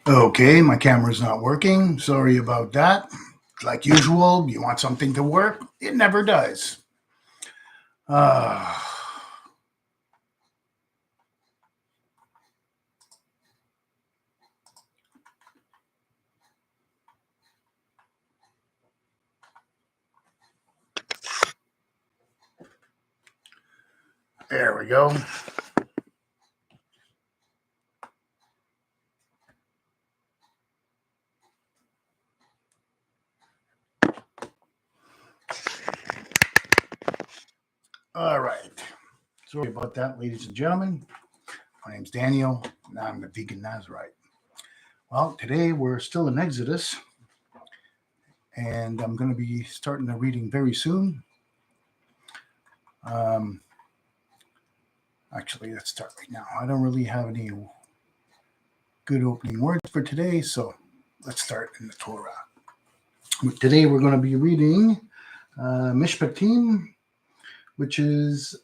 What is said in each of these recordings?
Okay, my camera's not working. Sorry about that. Like usual, you want something to work? It never does. Uh, there we go. All right. Sorry about that, ladies and gentlemen. My name's Daniel, and I'm the Vegan Nazarite. Well, today we're still in Exodus, and I'm going to be starting the reading very soon. Um, Actually, let's start right now. I don't really have any good opening words for today, so let's start in the Torah. Today we're going to be reading Mishpatim, which is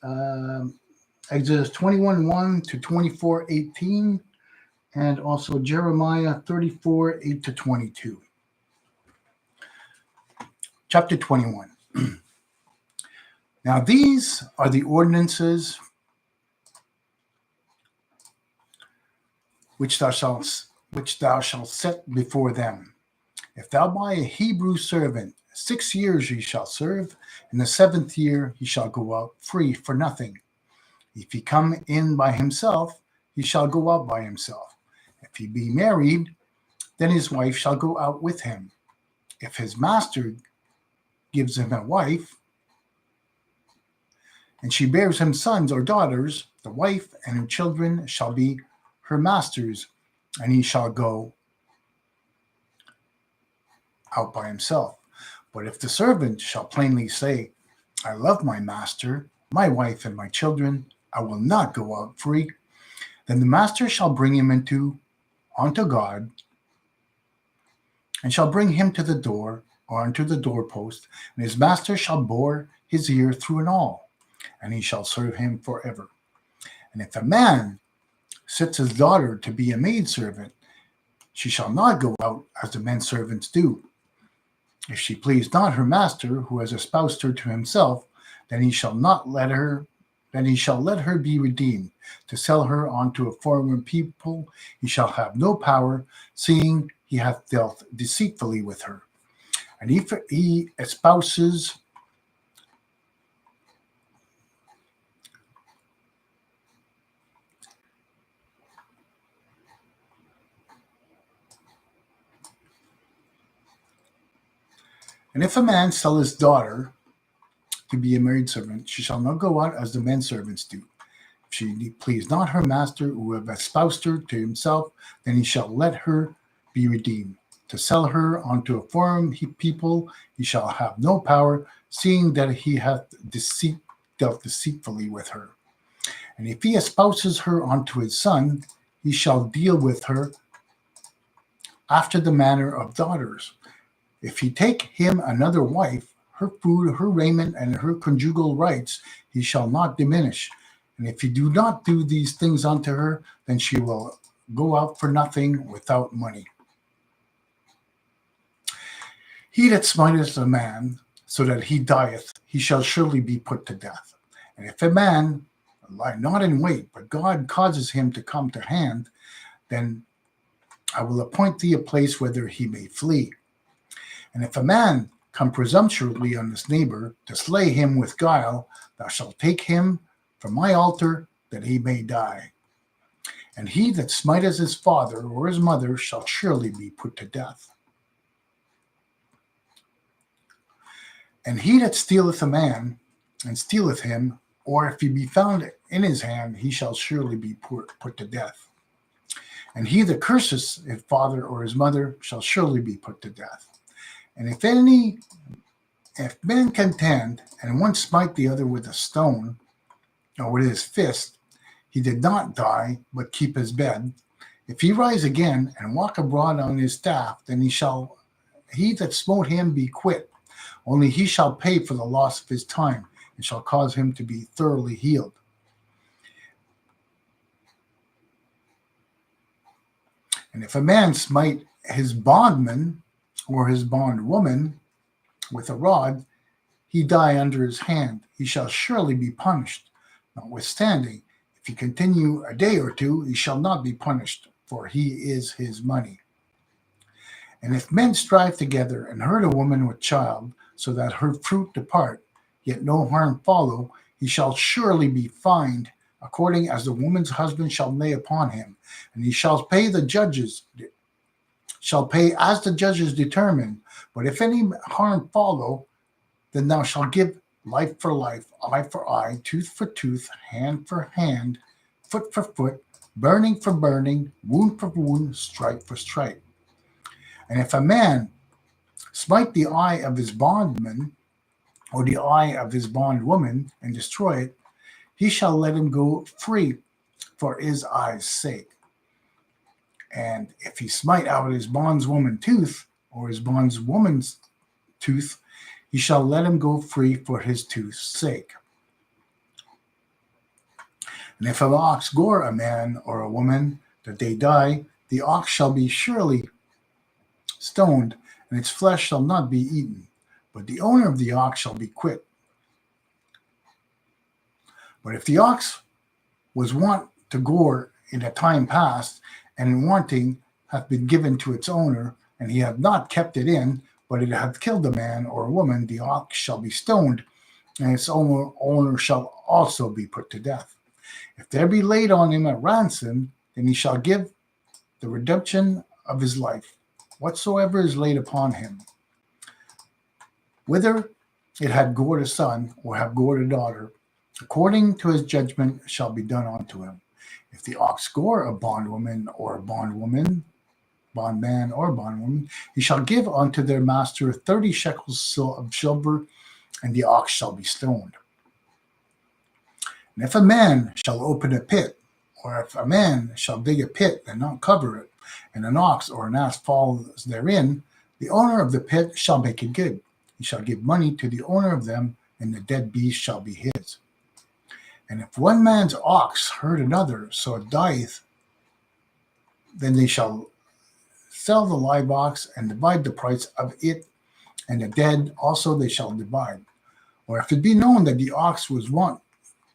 Exodus 21:1 to 24:18, and also Jeremiah 34:8 to 22. Chapter 21. Now these are the ordinances which thou shalt set before them. If thou buy a Hebrew servant, 6 years he shall serve, in the 7th year he shall go out free for nothing. If he come in by himself, he shall go out by himself. If he be married, then his wife shall go out with him. If his master gives him a wife, and she bears him sons or daughters, the wife and her children shall be her master's, and he shall go out by himself. But if the servant shall plainly say, I love my master, my wife, and my children, I will not go out free, then the master shall bring him unto God, and shall bring him to the door, or unto the doorpost, and his master shall bore his ear through and all, and he shall serve him forever. And if a man sets his daughter to be a maidservant, she shall not go out as the men servants do. If she please not her master, who has espoused her to himself, then he shall let her be redeemed. To sell her unto a foreign people, he shall have no power, seeing he hath dealt deceitfully with her. And if he espouses And if a man sell his daughter to be a married servant, she shall not go out as the men servants do. If she please not her master, who have espoused her to himself, then he shall let her be redeemed. To sell her unto a foreign people, he shall have no power, seeing that he hath dealt deceitfully with her. And if he espouses her unto his son, he shall deal with her after the manner of daughters. If he take him another wife, her food, her raiment, and her conjugal rights, he shall not diminish. And if he do not do these things unto her, then she will go out for nothing without money. He that smiteth a man so that he dieth, he shall surely be put to death. And if a man lie not in wait, but God causes him to come to hand, then I will appoint thee a place whither he may flee. And if a man come presumptuously on his neighbor to slay him with guile, thou shalt take him from my altar that he may die. And he that smiteth his father or his mother shall surely be put to death. And he that stealeth a man and stealeth him, or if he be found in his hand, he shall surely be put to death. And he that curses his father or his mother shall surely be put to death. And if men contend, and one smite the other with a stone, or with his fist, he did not die, but keep his bed. If he rise again and walk abroad on his staff, then he that smote him be quit. Only he shall pay for the loss of his time, and shall cause him to be thoroughly healed. And if a man smite his bondman or his bondwoman with a rod, he die under his hand, he shall surely be punished. Notwithstanding, if he continue a day or two, he shall not be punished, for he is his money. And if men strive together and hurt a woman with child, so that her fruit depart, yet no harm follow, he shall surely be fined, according as the woman's husband shall lay upon him, and he shall pay as the judges determine. But if any harm follow, then thou shalt give life for life, eye for eye, tooth for tooth, hand for hand, foot for foot, burning for burning, wound for wound, stripe for stripe. And if a man smite the eye of his bondman or the eye of his bondwoman and destroy it, he shall let him go free for his eye's sake. And if he smite out his bondswoman tooth or his bondswoman's tooth, he shall let him go free for his tooth's sake. And if an ox gore a man or a woman that they die, the ox shall be surely stoned, and its flesh shall not be eaten, but the owner of the ox shall be quit. But if the ox was wont to gore in a time past, and in wanting hath been given to its owner, and he hath not kept it in, but it hath killed a man or a woman, the ox shall be stoned, and its owner shall also be put to death. If there be laid on him a ransom, then he shall give the redemption of his life, whatsoever is laid upon him. Whether it had gored a son or have gored a daughter, according to his judgment shall be done unto him. If the ox gore a bondwoman or a bondwoman, bondman or bondwoman, he shall give unto their master 30 shekels of silver, and the ox shall be stoned. And if a man shall open a pit, or if a man shall dig a pit and not cover it, and an ox or an ass falls therein, the owner of the pit shall make it good. He shall give money to the owner of them, and the dead beast shall be his. And if one man's ox hurt another, so it dieth, then they shall sell the live ox and divide the price of it, and the dead also they shall divide. Or if it be known that the ox was wont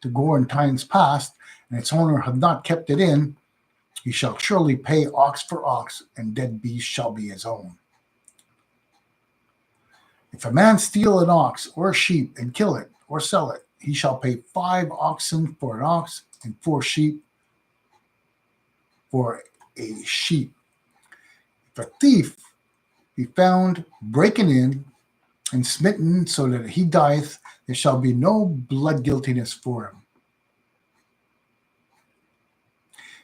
to gore in times past, and its owner hath not kept it in, he shall surely pay ox for ox, and dead beast shall be his own. If a man steal an ox or a sheep and kill it or sell it, he shall pay 5 oxen for an ox and 4 sheep for a sheep. If a thief be found breaking in and smitten so that he dieth, there shall be no blood guiltiness for him.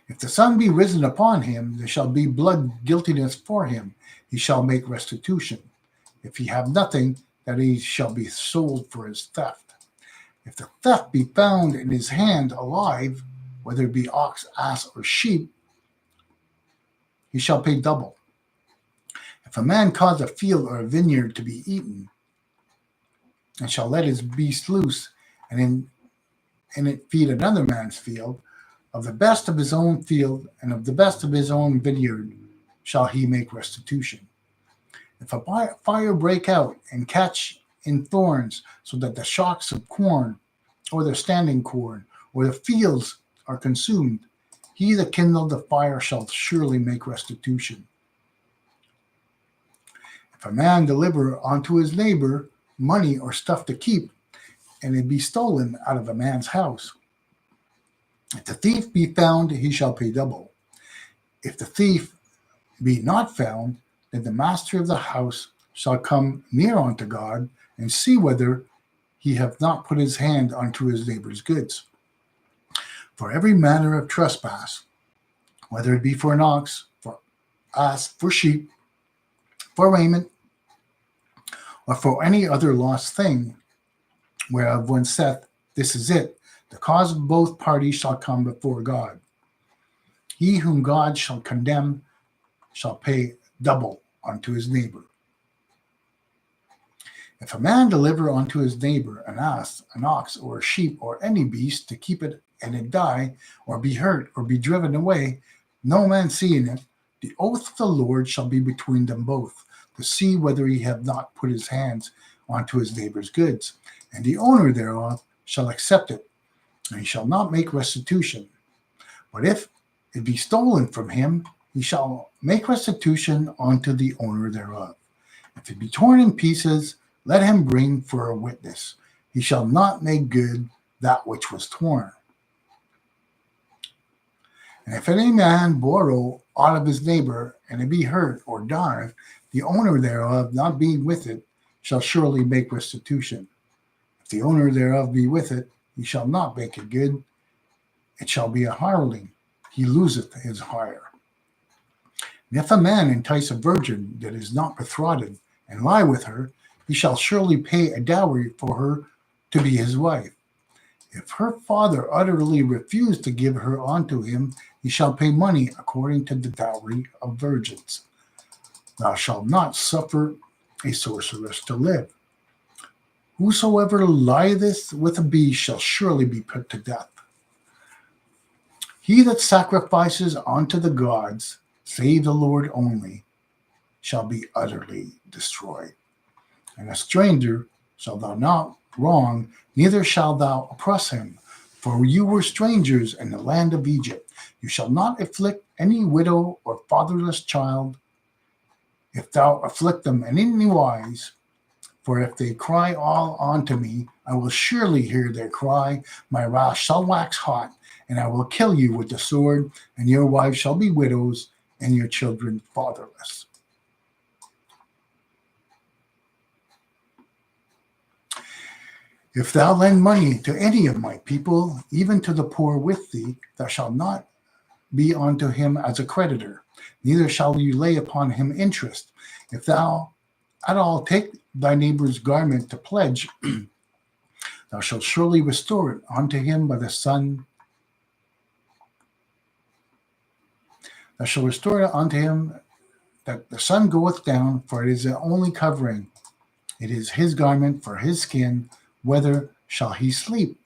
If the sun be risen upon him, there shall be blood guiltiness for him. He shall make restitution. If he have nothing, that he shall be sold for his theft. If the theft be found in his hand alive, whether it be ox, ass, or sheep, he shall pay double. If a man cause a field or a vineyard to be eaten, and shall let his beast loose, and in it feed another man's field, of the best of his own field and of the best of his own vineyard shall he make restitution. If a fire break out and catch in thorns, so that the shocks of corn, or the standing corn, or the fields are consumed, he that kindled the fire shall surely make restitution. If a man deliver unto his neighbor money or stuff to keep, and it be stolen out of a man's house, if the thief be found, he shall pay double. If the thief be not found, then the master of the house shall come near unto God, and see whether he have not put his hand unto his neighbor's goods. For every manner of trespass, whether it be for an ox, for ass, for sheep, for raiment, or for any other lost thing, whereof one saith, this is it, the cause of both parties shall come before God. He whom God shall condemn shall pay double unto his neighbor. If a man deliver unto his neighbor an ass, an ox, or a sheep, or any beast, to keep it, and it die, or be hurt, or be driven away, no man seeing it, The oath of the Lord shall be between them both, to see whether he have not put his hands onto his neighbor's goods. And the owner thereof shall accept it, and he shall not make restitution. But if it be stolen from him, he shall make restitution unto the owner thereof. If it be torn in pieces, let him bring for a witness. He shall not make good that which was torn. And if any man borrow aught of his neighbor, and it be hurt or die, the owner thereof not being with it, shall surely make restitution. If the owner thereof be with it, he shall not make it good. It shall be a hireling. He loseth his hire. And if a man entice a virgin that is not betrothed, and lie with her, he shall surely pay a dowry for her to be his wife. If her father utterly refuse to give her unto him, he shall pay money according to the dowry of virgins. Thou shalt not suffer a sorceress to live. Whosoever lieth with a beast shall surely be put to death. He that sacrifices unto the gods, save the Lord only, shall be utterly destroyed. And a stranger shalt thou not wrong, neither shalt thou oppress him. For you were strangers in the land of Egypt. You shall not afflict any widow or fatherless child, if thou afflict them in any wise. For if they cry all unto me, I will surely hear their cry. My wrath shall wax hot, and I will kill you with the sword, and your wives shall be widows, and your children fatherless. If thou lend money to any of my people, even to the poor with thee, thou shalt not be unto him as a creditor, neither shall you lay upon him interest. If thou at all take thy neighbor's garment to pledge, thou shalt surely restore it unto him by the sun. Thou shalt restore it unto him that the sun goeth down, for it is the only covering. It is his garment for his skin. Whether shall he sleep?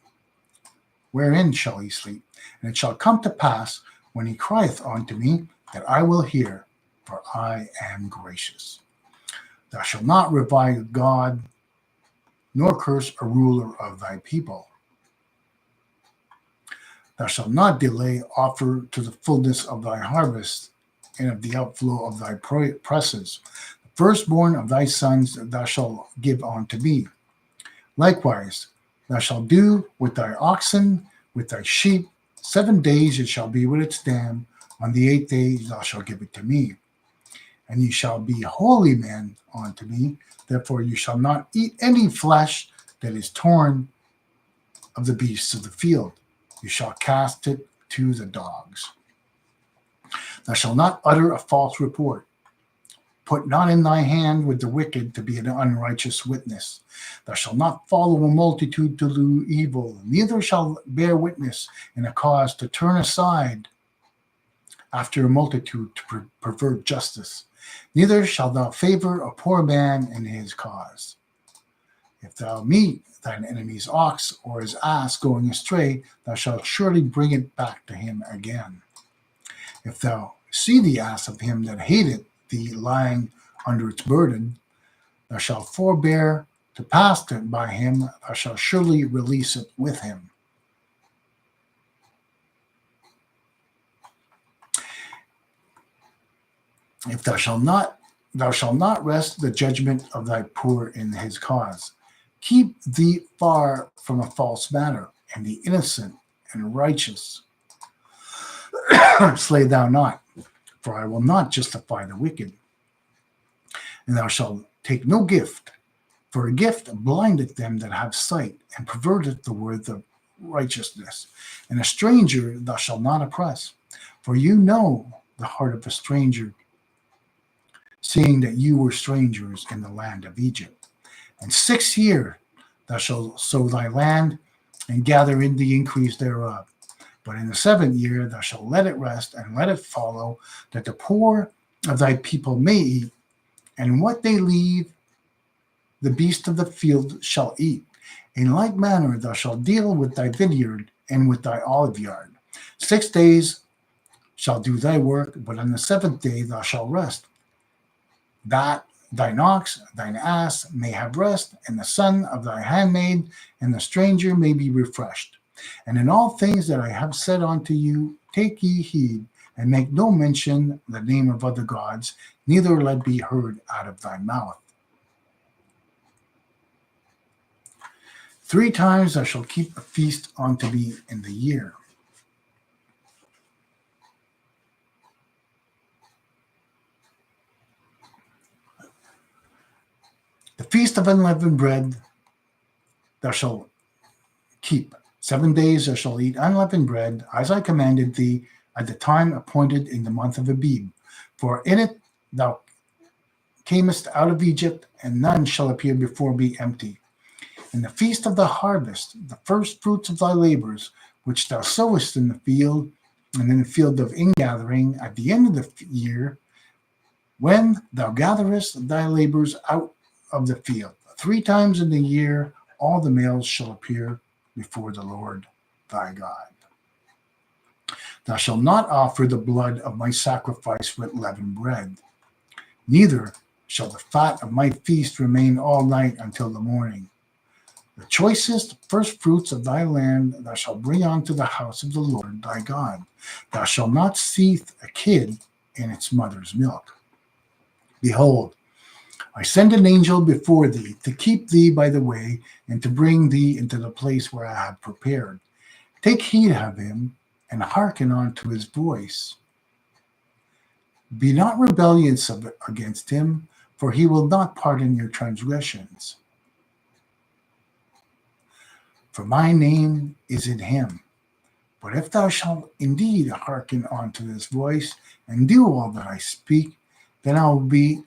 Wherein shall he sleep? And it shall come to pass, when he crieth unto me, that I will hear, for I am gracious. Thou shalt not revile God, nor curse a ruler of thy people. Thou shalt not delay offer to the fullness of thy harvest, and of the outflow of thy presses. The firstborn of thy sons thou shalt give unto me. Likewise, thou shalt do with thy oxen, with thy sheep. 7 days it shall be with its dam. On the 8th day thou shalt give it to me. And ye shall be holy men unto me. Therefore you shall not eat any flesh that is torn of the beasts of the field. You shall cast it to the dogs. Thou shalt not utter a false report. Put not in thy hand with the wicked to be an unrighteous witness. Thou shalt not follow a multitude to do evil, neither shalt bear witness in a cause to turn aside after a multitude to pervert justice. Neither shalt thou favor a poor man in his cause. If thou meet thine enemy's ox or his ass going astray, thou shalt surely bring it back to him again. If thou see the ass of him that hateth thee lying under its burden, thou shalt forbear to pass it by him, thou shalt surely release it with him. If thou shalt not rest the judgment of thy poor in his cause. Keep thee far from a false matter, and the innocent and righteous slay thou not, for I will not justify the wicked. And thou shalt take no gift, for a gift blindeth them that have sight, and perverteth the word of righteousness. And a stranger thou shalt not oppress, for you know the heart of a stranger, seeing that you were strangers in the land of Egypt. And 6 years thou shalt sow thy land, and gather in the increase thereof. But in the 7th year thou shalt let it rest, and let it follow, that the poor of thy people may eat, and what they leave the beast of the field shall eat. In like manner thou shalt deal with thy vineyard and with thy olive yard. 6 days shall do thy work, but on the seventh day thou shalt rest, that thine ox, thine ass may have rest, and the son of thy handmaid and the stranger may be refreshed. And in all things that I have said unto you, take ye heed, and make no mention the name of other gods, neither let be heard out of thy mouth. 3 times thou shalt keep a feast unto me in the year. The feast of unleavened bread thou shalt keep. 7 days thou shalt eat unleavened bread, as I commanded thee, at the time appointed in the month of Abib. For in it thou camest out of Egypt, and none shall appear before me empty. In the feast of the harvest, the first fruits of thy labors, which thou sowest in the field, and in the field of ingathering, at the end of the year, when thou gatherest thy labors out of the field, 3 times in the year, all the males shall appear before the Lord thy God. Thou shalt not offer the blood of my sacrifice with leavened bread, neither shall the fat of my feast remain all night until the morning. The choicest first fruits of thy land thou shalt bring unto the house of the Lord thy God. Thou shalt not seethe a kid in its mother's milk. Behold, I send an angel before thee to keep thee by the way, and to bring thee into the place where I have prepared. Take heed of him, and hearken unto his voice. Be not rebellious against him, for he will not pardon your transgressions. For my name is in him. But if thou shalt indeed hearken unto his voice, and do all that I speak, then I will be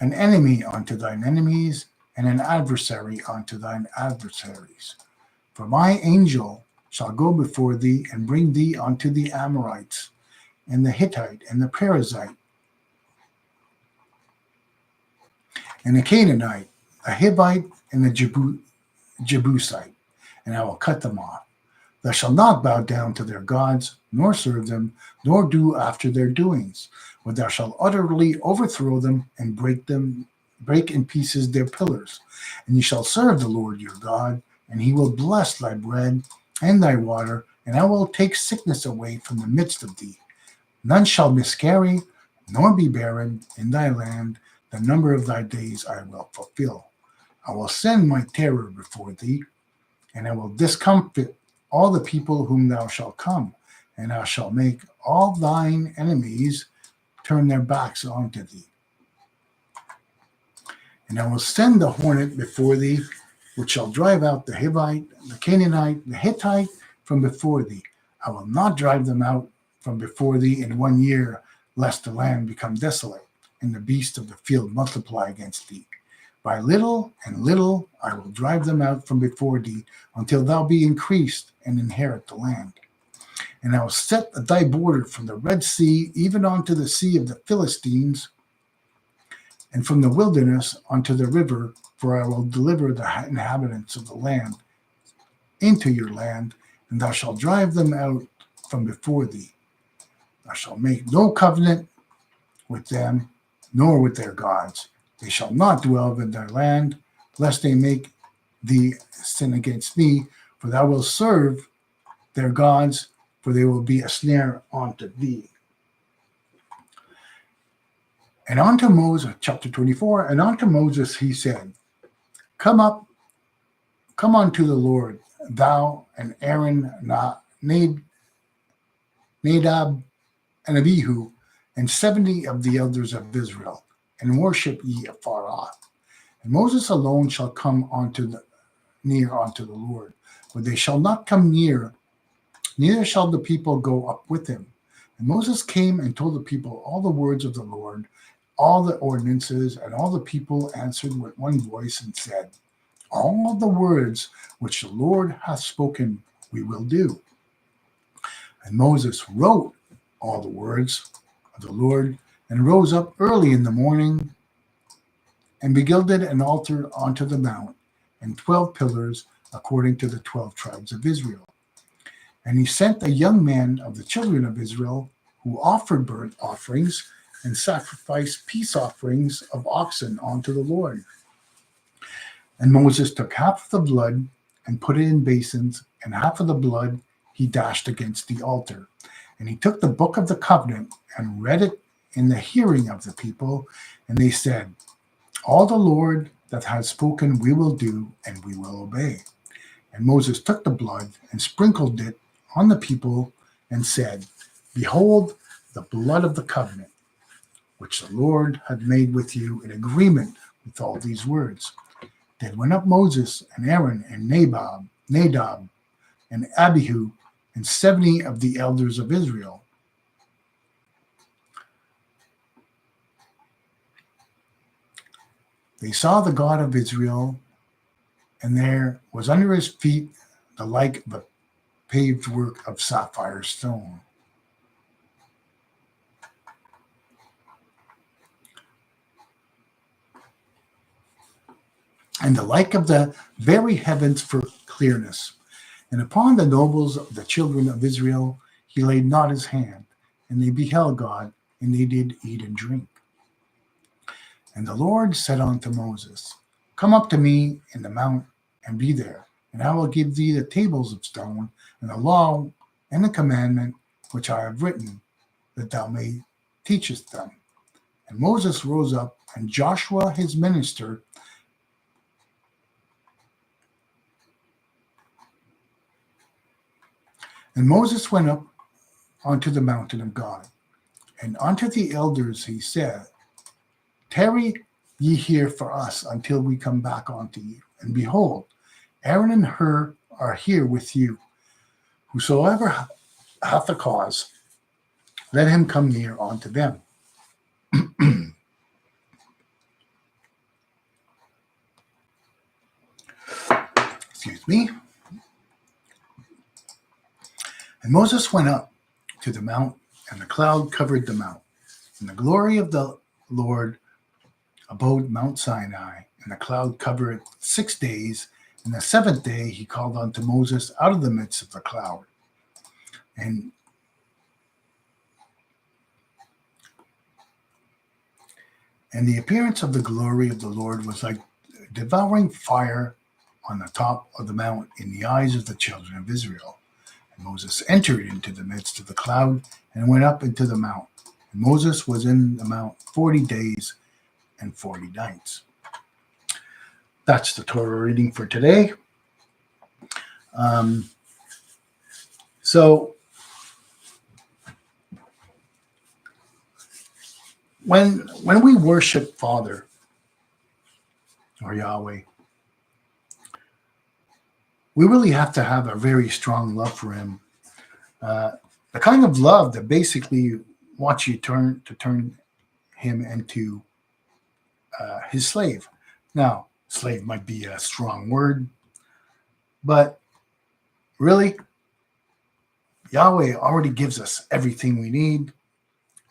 an enemy unto thine enemies, and an adversary unto thine adversaries. For my angel shall go before thee, and bring thee unto the Amorites, and the Hittite, and the Perizzite, and the Canaanite, the Hivite, and the Jebusite, and I will cut them off. Thou shalt not bow down to their gods, nor serve them, nor do after their doings, but thou shalt utterly overthrow them, and break in pieces their pillars. And ye shall serve the Lord your God, and he will bless thy bread and thy water, and I will take sickness away from the midst of thee. None shall miscarry, nor be barren in thy land. The number of thy days I will fulfill. I will send my terror before thee, and I will discomfit all the people whom thou shalt come, and thou shalt make all thine enemies turn their backs unto thee. And I will send the hornet before thee, which shall drive out the Hivite, the Canaanite, the Hittite from before thee. I will not drive them out from before thee in 1 year, lest the land become desolate, and the beasts of the field multiply against thee. By little and little I will drive them out from before thee, until thou be increased and inherit the land. And I will set thy border from the Red Sea even unto the sea of the Philistines, and from the wilderness unto the river, for I will deliver the inhabitants of the land into your land, and thou shalt drive them out from before thee. Thou shalt make no covenant with them, nor with their gods. They shall not dwell in their land, lest they make thee sin against me, for thou wilt serve their gods, for they will be a snare unto thee. And unto Moses, chapter 24, and unto Moses he said, Come unto the Lord, thou and Aaron, Nadab, and Abihu, and 70 of the elders of Israel, and worship ye afar off. And Moses alone shall come near unto the Lord, but they shall not come near, neither shall the people go up with him. And Moses came and told the people all the words of the Lord, all the ordinances, and all the people answered with one voice and said, All the words which the Lord hath spoken we will do. And Moses wrote all the words of the Lord, and rose up early in the morning, and builded an altar unto the mount, and 12 pillars according to the 12 tribes of Israel. And he sent a young man of the children of Israel, who offered burnt offerings and sacrificed peace offerings of oxen unto the Lord. And Moses took half of the blood and put it in basins, and half of the blood he dashed against the altar. And he took the book of the covenant and read it in the hearing of the people, and they said, All the Lord that has spoken we will do, and we will obey. And Moses took the blood and sprinkled it on the people and said, Behold, the blood of the covenant, which the Lord had made with you in agreement with all these words. Then went up Moses and Aaron and Nadab and Abihu and 70 of the elders of Israel. They saw the God of Israel, and there was under his feet the like of a paved work of sapphire stone. And the like of the very heavens for clearness. And upon the nobles of the children of Israel he laid not his hand, and they beheld God, and they did eat and drink. And the Lord said unto Moses, Come up to me in the mount, and be there, and I will give thee the tables of stone, and the law, and the commandment which I have written, that thou may teachest them. And Moses rose up, and Joshua his minister, and Moses went up unto the mountain of God, and unto the elders he said, Tarry ye here for us until we come back unto you. And behold, Aaron and Hur are here with you. Whosoever hath a cause, let him come near unto them. Excuse me. And Moses went up to the mount, and the cloud covered the mount. And the glory of the Lord abode Mount Sinai, and the cloud covered it 6 days. And the seventh day he called unto Moses out of the midst of the cloud. And the appearance of the glory of the Lord was like devouring fire on the top of the mount in the eyes of the children of Israel. And Moses entered into the midst of the cloud and went up into the mount. And Moses was in the mount 40 days and 40 nights. That's the Torah reading for today. So when we worship Father or Yahweh, we really have to have a very strong love for him. The kind of love that basically wants you to turn him into his slave. Now, slave might be a strong word, but really, Yahweh already gives us everything we need,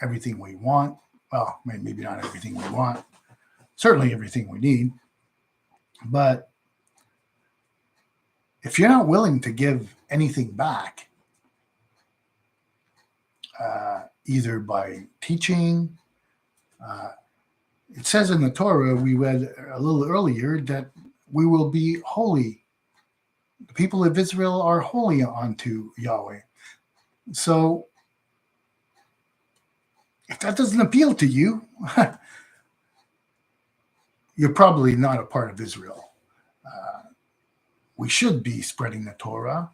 everything we want. Well, maybe not everything we want, certainly everything we need. But if you're not willing to give anything back, either by teaching, it says in the Torah, we read a little earlier, that we will be holy. The people of Israel are holy unto Yahweh. So if that doesn't appeal to you, you're probably not a part of Israel. We should be spreading the Torah.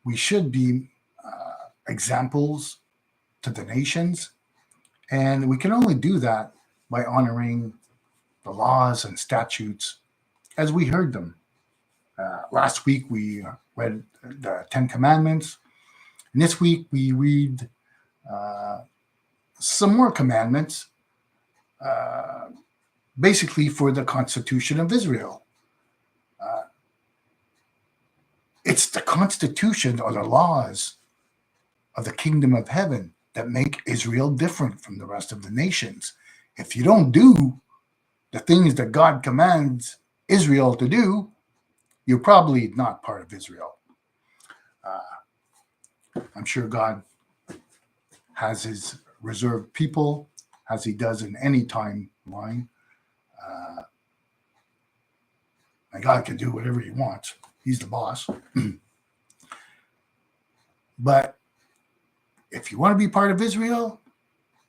We should be examples to the nations. And we can only do that by honoring the laws and statutes as we heard them. Last week we read the 10 Commandments. And this week we read some more commandments, basically for the Constitution of Israel. It's the Constitution or the laws of the Kingdom of Heaven that make Israel different from the rest of the nations. If you don't do the things that God commands Israel to do, you're probably not part of Israel. I'm sure God has his reserved people, as he does in any timeline. And God can do whatever he wants. He's the boss. But if you want to be part of Israel,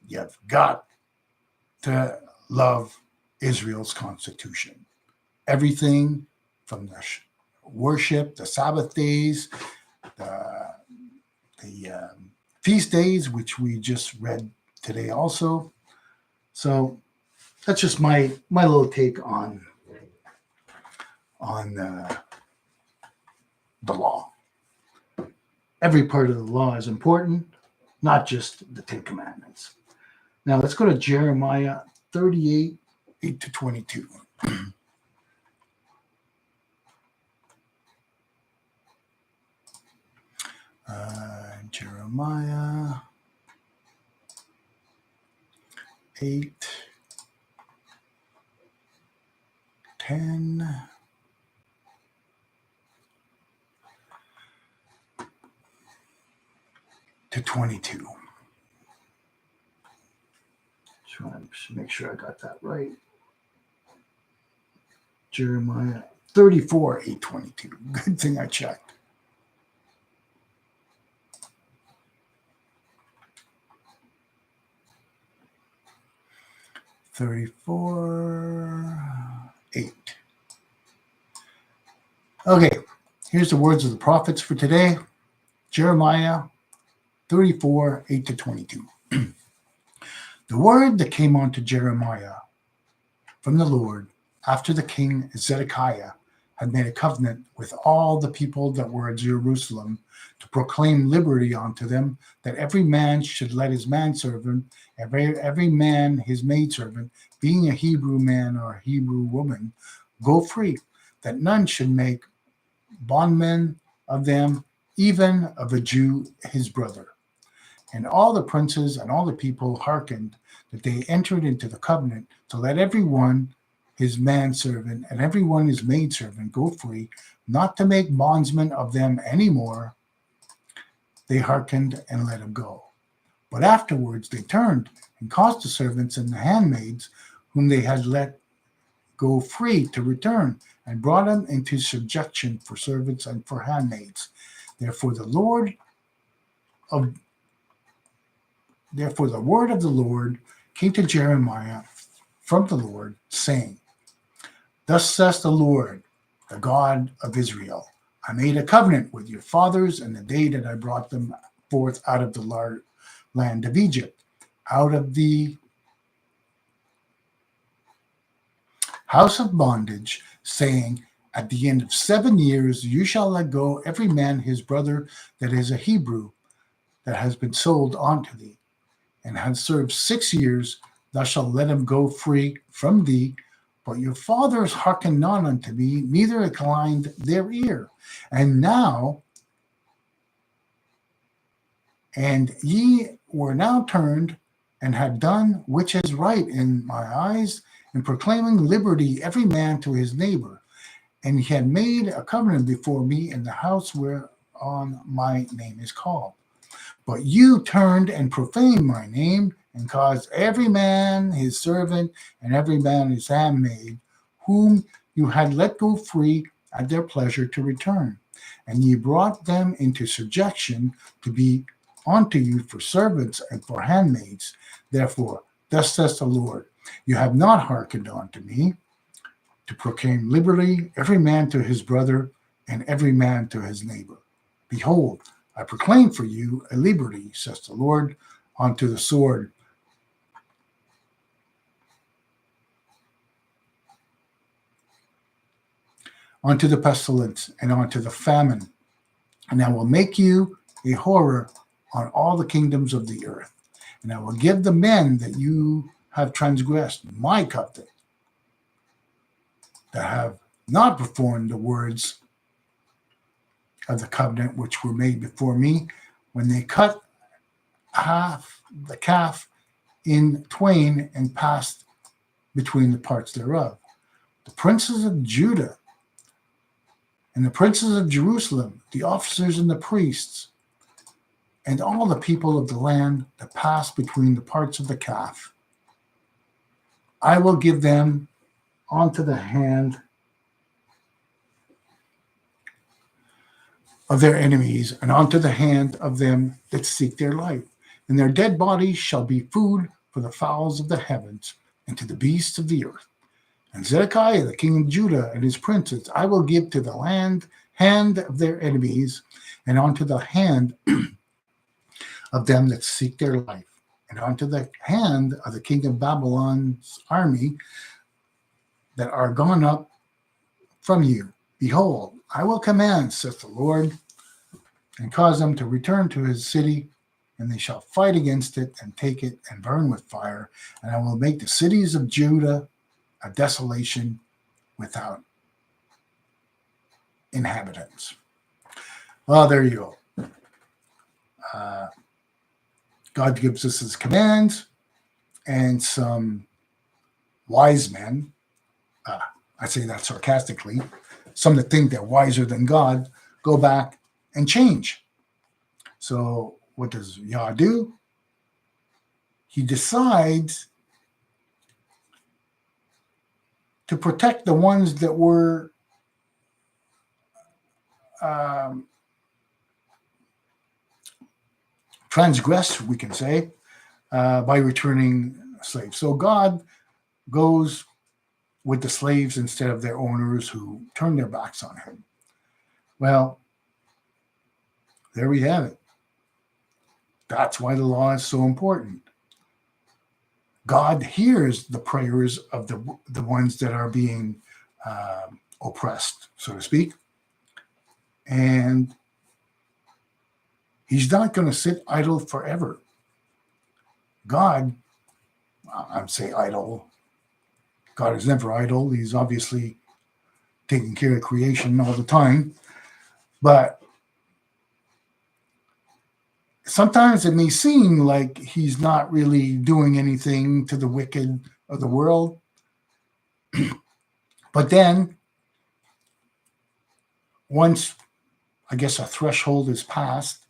you've got to love Israel's constitution. Everything from the worship, the Sabbath days, the feast days, which we just read today also. So that's just my little take on the law. Every part of the law is important, not just the Ten Commandments. Now let's go to Jeremiah 38, 8 to 22. Jeremiah 8, 10 to 22. Just want to make sure I got that right. Jeremiah 34, 8, 22. Good thing I checked. (34:8). Okay, here's the words of the prophets for today. Jeremiah 34, 8 to 22. The word that came unto Jeremiah from the Lord after the king Zedekiah had made a covenant with all the people that were at Jerusalem to proclaim liberty unto them, that every man should let his manservant, every man his maidservant, being a Hebrew man or a Hebrew woman, go free, that none should make bondmen of them, even of a Jew his brother. And all the princes and all the people hearkened, that they entered into the covenant to let every one his manservant and every one his maidservant go free, not to make bondsmen of them any more. They hearkened and let him go. But afterwards they turned and caused the servants and the handmaids whom they had let go free to return, and brought them into subjection for servants and for handmaids. Therefore the word of the Lord came to Jeremiah from the Lord, saying, Thus says the Lord, the God of Israel, I made a covenant with your fathers in the day that I brought them forth out of the land of Egypt, out of the house of bondage, saying, At the end of 7 years you shall let go every man his brother that is a Hebrew, that has been sold unto thee, and has served 6 years, thou shalt let him go free from thee. But your fathers hearkened not unto me, neither inclined their ear. And ye were now turned, and had done which is right in my eyes, in proclaiming liberty every man to his neighbor. And he had made a covenant before me in the house whereon my name is called. But you turned and profaned my name, and caused every man his servant and every man his handmaid, whom you had let go free at their pleasure, to return. And ye brought them into subjection to be unto you for servants and for handmaids. Therefore, thus says the Lord, you have not hearkened unto me, to proclaim liberty, every man to his brother, and every man to his neighbor. Behold, I proclaim for you a liberty, says the Lord, unto the sword, unto the pestilence, and unto the famine. And I will make you a horror on all the kingdoms of the earth. And I will give the men that you have transgressed my covenant, that have not performed the words of the covenant which were made before me, when they cut half the calf in twain and passed between the parts thereof. The princes of Judah and the princes of Jerusalem, the officers and the priests, and all the people of the land that pass between the parts of the calf. I will give them onto the hand of their enemies and onto the hand of them that seek their life. And their dead bodies shall be food for the fowls of the heavens and to the beasts of the earth. And Zedekiah, the king of Judah, and his princes, I will give to the hand of their enemies, and onto the hand of them that seek their life, and onto the hand of the king of Babylon's army that are gone up from you. Behold, I will command, saith the Lord, and cause them to return to his city, and they shall fight against it and take it and burn with fire. And I will make the cities of Judah a desolation without inhabitants. Well, there you go. God gives us his commands, and some wise men, I say that sarcastically, some that think they're wiser than God, go back and change. So what does Yah do? He decides to protect the ones that were transgressed, we can say, by returning slaves. So God goes with the slaves instead of their owners who turned their backs on him. Well, there we have it. That's why the law is so important. God hears the prayers of the ones that are being oppressed, so to speak. And he's not going to sit idle forever. God, I'd say idle. God is never idle. He's obviously taking care of creation all the time. But sometimes it may seem like he's not really doing anything to the wicked of the world. But then, once, I guess, a threshold is passed,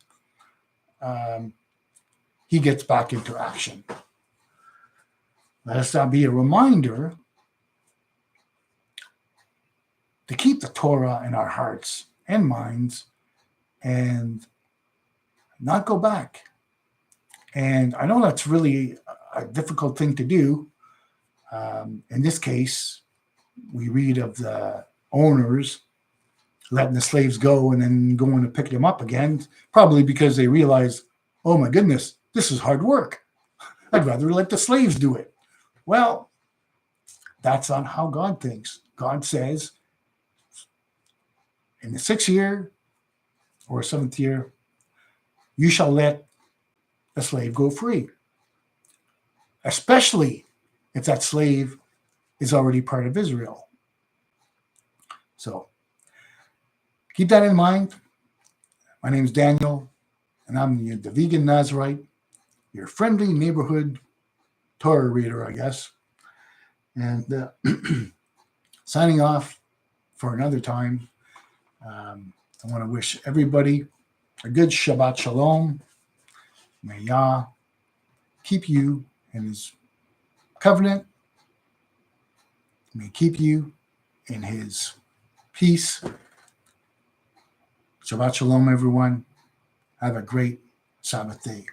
he gets back into action. Let us now be a reminder to keep the Torah in our hearts and minds and not go back. And I know that's really a difficult thing to do. In this case, we read of the owners letting the slaves go and then going to pick them up again, probably because they realized, oh my goodness, this is hard work. I'd rather let the slaves do it. Well, that's not how God thinks. God says, in the 6th year or 7th year, you shall let the slave go free, especially if that slave is already part of Israel. So keep that in mind. My name is Daniel, and I'm the Vegan Nazarite, your friendly neighborhood Torah reader, I guess. And signing off for another time. I want to wish everybody a good Shabbat Shalom. May Yah keep you in his covenant. May keep you in his peace. Shabbat Shalom, everyone. Have a great Sabbath day.